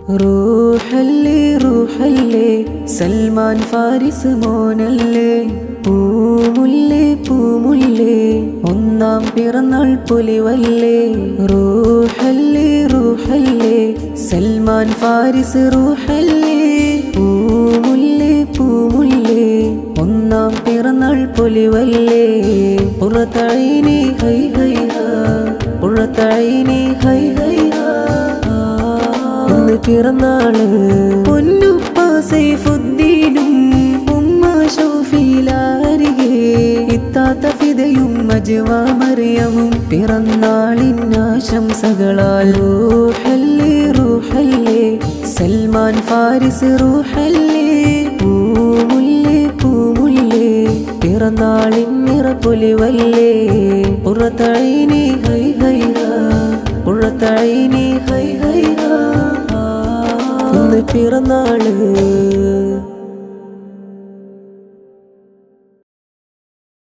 റൂഹല്ലേ റൂഹല്ലേ സൽമാൻ ഫാരിസ് മോനല്ലേ പൂമുല്ലേ പൂമുല്ലേ ഒന്നാം പിറന്നാൾ പൊലിവല്ലേ റൂഹല്ലേ റൂഹല്ലേ സൽമാൻ ഫാരിസ് റൂഹല്ലേ പൂമുല്ലേ പൂമുല്ലേ ഒന്നാം പിറന്നാൾ പൊലിവല്ലേ പുറത്തൈനി ഹൈ ഹൈ ഹാ പുറത്തൈനി ഹൈ ഹൈ ഹാ പിറന്നാള് പൊന്നുപ്പ സൈഫുദ്ദീനും ഉമ്മ ഷൗഫീലാരികെ ഇത്താത്ത ഫിദയും മജ്വാ മറിയമും പിറന്നാളിനാശംസകളാൽ റൂഹല്ലേ റൂഹല്ലേ സൽമാൻ ഫാരിസ് റൂഹല്ലേ പൂമുല്ലേ പൂമുല്ലേ പിറന്നാളിൻ നിറപ്പൊലിവല്ലേ പുറത്തൈനി ഹൈ ഹൈ ഹാ പുറത്തൈനി ഹൈ ഹൈ ഹാ പിറന്നാള്